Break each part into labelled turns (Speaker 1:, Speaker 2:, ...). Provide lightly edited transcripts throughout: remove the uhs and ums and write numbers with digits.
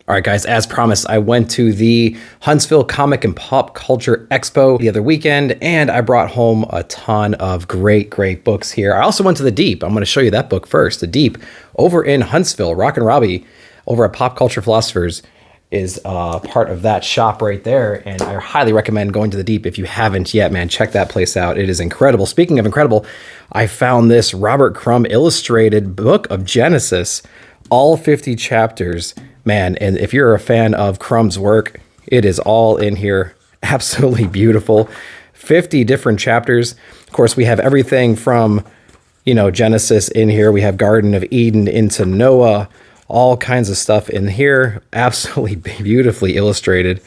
Speaker 1: All right, guys, as promised, I went to the Huntsville Comic and Pop Culture Expo the other weekend, and I brought home a ton of great books here. I also went to the Deep. I'm going to show you that book first. The Deep over in Huntsville. Rockin' Robbie over at Pop Culture Philosophers is part of that shop right there, and I highly recommend going to the Deep if you haven't yet, man. Check that place out. It is incredible. Speaking of incredible, I found this Robert Crumb illustrated book of Genesis, all 50 chapters. Man, and if you're a fan of Crumb's work, it is all in here. Absolutely beautiful. 50 different chapters. Of course, we have everything from, Genesis in here. We have Garden of Eden into Noah, all kinds of stuff in here. Absolutely beautifully illustrated.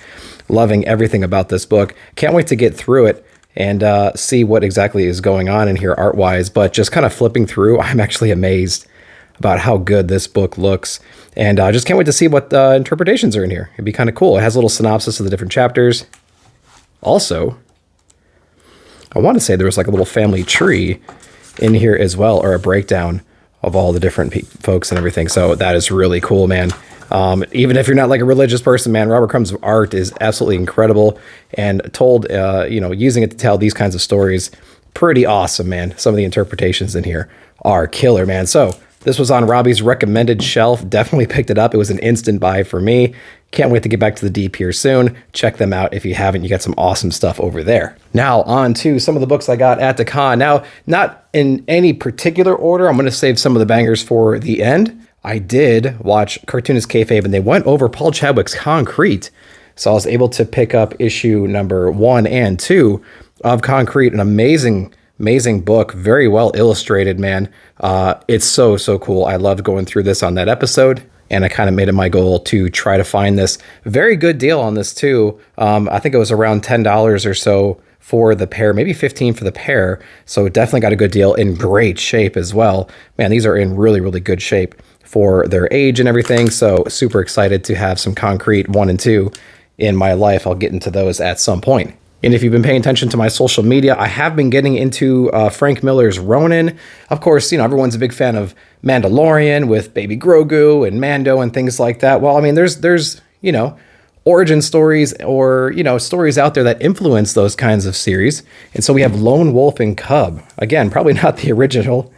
Speaker 1: Loving everything about this book. Can't wait to get through it and see what exactly is going on in here art-wise. But just kind of flipping through, I'm actually amazed about how good this book looks. And I just can't wait to see what interpretations are in here. It'd be kind of cool. It has a little synopsis of the different chapters. Also, I want to say there was like a little family tree in here as well, or a breakdown of all the different folks and everything. So that is really cool, man. Even if you're not like a religious person, man, Robert Crumb's art is absolutely incredible, and told, using it to tell these kinds of stories, pretty awesome, man. Some of the interpretations in here are killer, man. So this was on Robbie's recommended shelf. Definitely picked it up. It was an instant buy for me. Can't wait to get back to the Deep here soon. Check them out if you haven't. You got some awesome stuff over there. Now on to some of the books I got at the con. Now, not in any particular order. I'm going to save some of the bangers for the end. I did watch Cartoonist Kayfabe, and they went over Paul Chadwick's Concrete. So I was able to pick up issue number 1 and 2 of Concrete, an amazing book, very well illustrated, man. It's so cool. I loved going through this on that episode, and I kind of made it my goal to try to find this very good deal on this too. I think it was around $10 or so for the pair, maybe $15 for the pair. So definitely got a good deal, in great shape as well. Man, these are in really good shape for their age and everything. So super excited to have some Concrete 1 and 2 in my life. I'll get into those at some point. And if you've been paying attention to my social media, I have been getting into Frank Miller's Ronin. Of course, everyone's a big fan of Mandalorian with Baby Grogu and Mando and things like that. Well, I mean, there's origin stories or, stories out there that influence those kinds of series. And so we have Lone Wolf and Cub. Again, probably not the original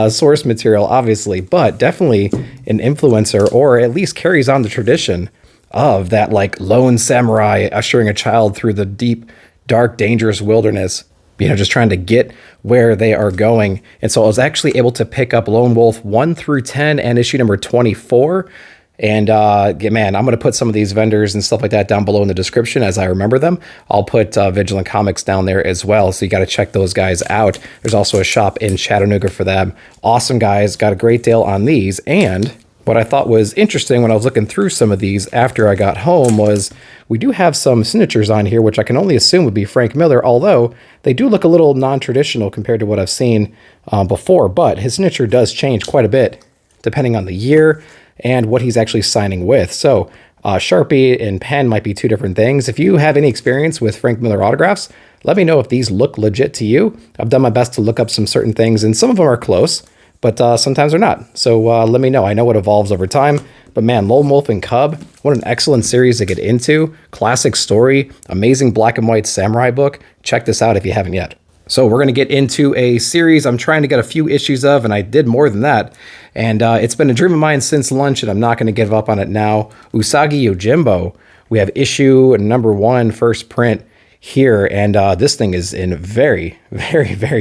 Speaker 1: source material, obviously, but definitely an influencer, or at least carries on the tradition of that like lone samurai ushering a child through the deep, dark, dangerous wilderness, just trying to get where they are going. And so I was actually able to pick up Lone Wolf 1 through 10 and issue number 24. And man, I'm going to put some of these vendors and stuff like that down below in the description as I remember them. I'll put Vigilant Comics down there as well, so you got to check those guys out. There's also a shop in Chattanooga for them. Awesome guys, got a great deal on these. And what I thought was interesting when I was looking through some of these after I got home was we do have some signatures on here, which I can only assume would be Frank Miller, although they do look a little non-traditional compared to what I've seen before. But his signature does change quite a bit depending on the year and what he's actually signing with. So Sharpie and pen might be two different things. If you have any experience with Frank Miller autographs, let me know if these look legit to you. I've done my best to look up some certain things, and some of them are close, but sometimes they're not. So let me know. I know it evolves over time. But man, Lone Wolf and Cub, what an excellent series to get into. Classic story, amazing black and white samurai book. Check this out if you haven't yet. So we're going to get into a series I'm trying to get a few issues of, and I did more than that. And it's been a dream of mine since lunch, and I'm not going to give up on it now. Usagi Yojimbo. We have issue number 1, first print here, and this thing is in very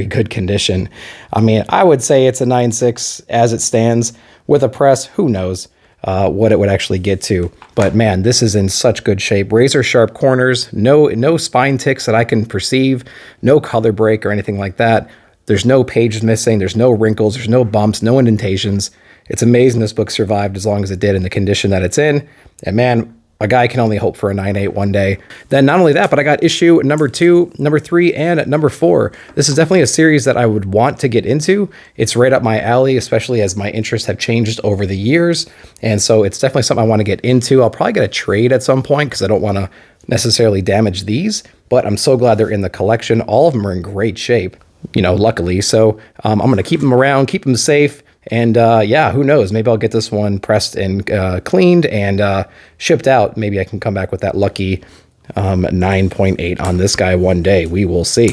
Speaker 1: good condition. I mean, I would say it's a 9.6 as it stands. With a press, who knows what it would actually get to. But man, this is in such good shape. Razor sharp corners, no spine ticks that I can perceive, no color break or anything like that. There's no pages missing, there's no wrinkles, there's no bumps, no indentations. It's amazing this book survived as long as it did in the condition that it's in. And man, a guy can only hope for a 9.8 one day. Then not only that, but I got issue number 2, number 3, and number 4. This is definitely a series that I would want to get into. It's right up my alley, especially as my interests have changed over the years. And so it's definitely something I want to get into. I'll probably get a trade at some point because I don't want to necessarily damage these, but I'm so glad they're in the collection. All of them are in great shape, luckily. So I'm going to keep them around, keep them safe, And yeah, who knows? Maybe I'll get this one pressed and cleaned and shipped out. Maybe I can come back with that lucky 9.8 on this guy one day. We will see.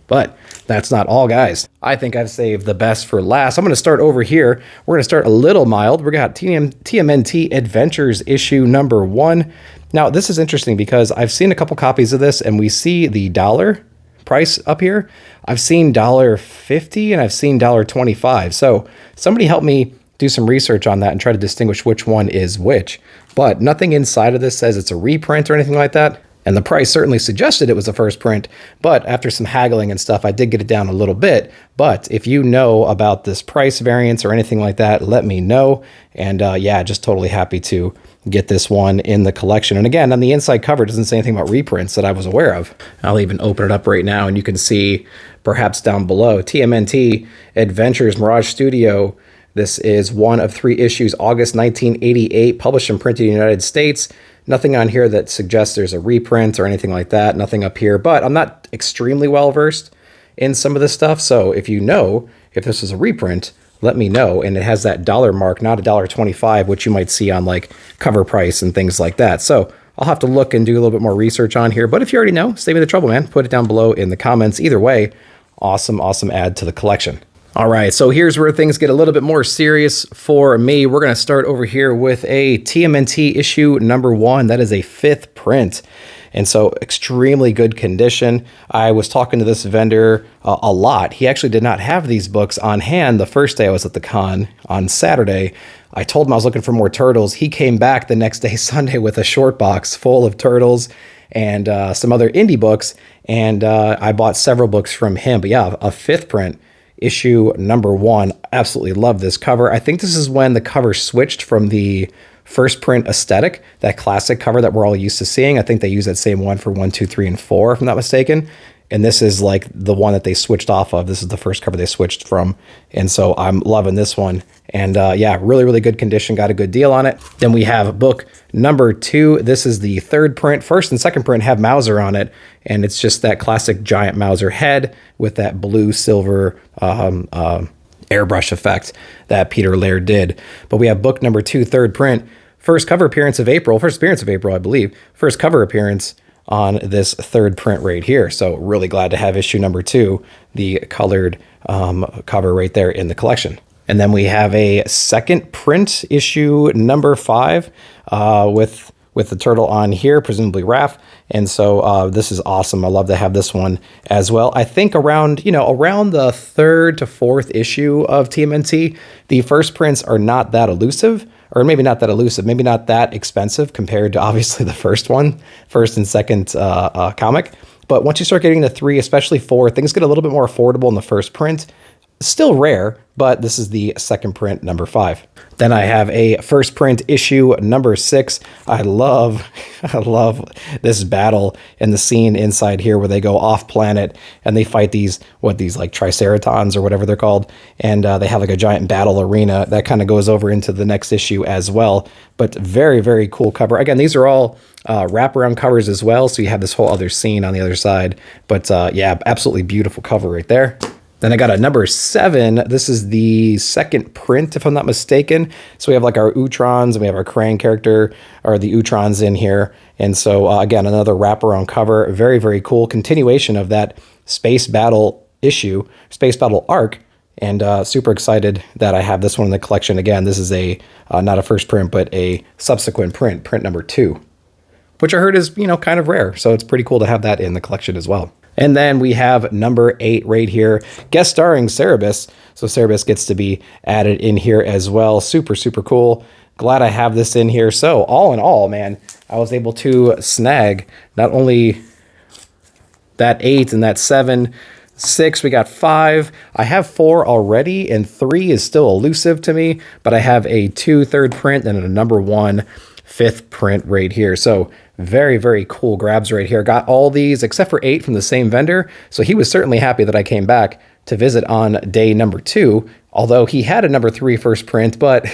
Speaker 1: But that's not all, guys. I think I've saved the best for last. I'm going to start over here. We're going to start a little mild. We got TMNT Adventures issue number 1. Now, this is interesting because I've seen a couple copies of this, and we see the dollar price up here. I've seen $1.50 and I've seen $1.25. So somebody help me do some research on that and try to distinguish which one is which. But nothing inside of this says it's a reprint or anything like that. And the price certainly suggested it was the first print, but after some haggling and stuff, I did get it down a little bit. But if you know about this price variance or anything like that, let me know. And yeah, just totally happy to get this one in the collection. And again, on the inside cover, it doesn't say anything about reprints that I was aware of. I'll even open it up right now and you can see perhaps down below, TMNT Adventures Mirage Studio. This is one of 3 issues, August 1988, published and printed in the United States. Nothing on here that suggests there's a reprint or anything like that. Nothing up here, but I'm not extremely well versed in some of this stuff. So if you know if this is a reprint, let me know. And it has that dollar mark, not $1.25, which you might see on like cover price and things like that. So I'll have to look and do a little bit more research on here. But if you already know, save me the trouble, man. Put it down below in the comments. Either way, awesome, awesome add to the collection. All right, so here's where things get a little bit more serious for me. We're going to start over here with a TMNT issue number 1. That is a 5th print. And so extremely good condition. I was talking to this vendor a lot. He actually did not have these books on hand the first day I was at the con on Saturday. I told him I was looking for more turtles. He came back the next day, Sunday, with a short box full of turtles and some other indie books. And I bought several books from him. But yeah, a 5th print. Issue number 1. Absolutely love this cover. I think this is when the cover switched from the first print aesthetic, that classic cover that we're all used to seeing. I think they use that same one for 1, 2, 3, and 4, if I'm not mistaken. And this is like the one that they switched off of. This is the first cover they switched from. And so I'm loving this one. And yeah, really, really good condition. Got a good deal on it. Then we have book number 2. This is the 3rd print. First and second print have Mauser on it. And it's just that classic giant Mauser head with that blue silver airbrush effect that Peter Laird did. But we have book number 2, 3rd print. First appearance of April, I believe. First cover appearance on this 3rd print right here. So really glad to have issue number 2, the colored cover right there in the collection. And then we have a 2nd print, issue number 5, with the turtle on here, presumably Raph. And so this is awesome. I love to have this one as well. I think around the 3rd to 4th issue of TMNT, the first prints are not that elusive. Or maybe not that elusive, maybe not that expensive compared to obviously the first and second comic. But once you start getting to 3, especially 4, things get a little bit more affordable in the first print. Still rare, but this is the 2nd print, number 5. Then I have a first print issue number 6. I love this battle and the scene inside here where they go off planet and they fight these like triceratons or whatever they're called. And they have like a giant battle arena that kind of goes over into the next issue as well. But very, very cool cover. Again, these are all wraparound covers as well. So you have this whole other scene on the other side. But yeah, absolutely beautiful cover right there. Then I got a number 7. This is the 2nd print, if I'm not mistaken. So we have like our Utrons and we have our Krang character, or the Utrons in here. And so again, another wraparound cover. Very, very cool continuation of that space battle issue, space battle arc. And super excited that I have this one in the collection. Again, this is a not a first print, but a subsequent print, print number 2, which I heard is, kind of rare. So it's pretty cool to have that in the collection as well. And then we have number 8 right here, guest starring Cerebus. So Cerebus gets to be added in here as well. Super, super cool. Glad I have this in here. So all in all, man, I was able to snag not only that 8 and that 7, 6, we got 5. I have 4 already, and 3 is still elusive to me, but I have a 2 3rd print and a number 1 5th print right here. So very, very cool grabs right here. Got all these except for 8 from the same vendor. So he was certainly happy that I came back to visit on day number 2, although he had a number 3 first print, but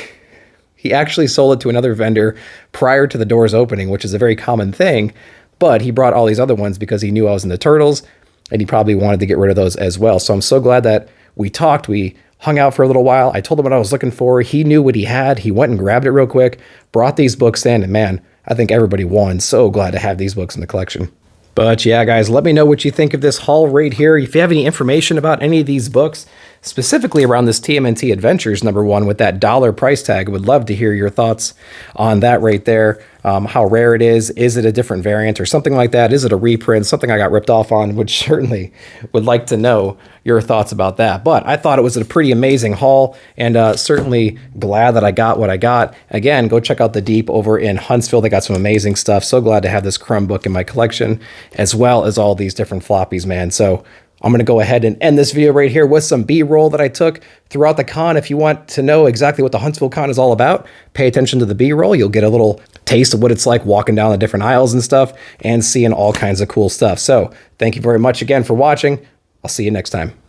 Speaker 1: he actually sold it to another vendor prior to the doors opening, which is a very common thing. But he brought all these other ones because he knew I was into turtles, and he probably wanted to get rid of those as well. So I'm so glad that we talked. We hung out for a little while. I told him what I was looking for. He knew what he had. He went and grabbed it real quick, brought these books in, and man, I think everybody won. So glad to have these books in the collection. But yeah, guys, let me know what you think of this haul right here. If you have any information about any of these books, specifically around this TMNT Adventures #1 with that $1 price tag, would love to hear your thoughts on that right there. How rare it is it a different variant or something like that? Is it a reprint, something I got ripped off on? Would like to know your thoughts about that. But I thought it was a pretty amazing haul, and certainly glad that I got what I got. Again, go check out the Deep over in Huntsville. They got some amazing stuff. So glad to have this Crumb book in my collection, as well as all these different floppies, man. So I'm going to go ahead and end this video right here with some B-roll that I took throughout the con. If you want to know exactly what the Huntsville con is all about, pay attention to the B-roll. You'll get a little taste of what it's like walking down the different aisles and stuff and seeing all kinds of cool stuff. So thank you very much again for watching. I'll see you next time.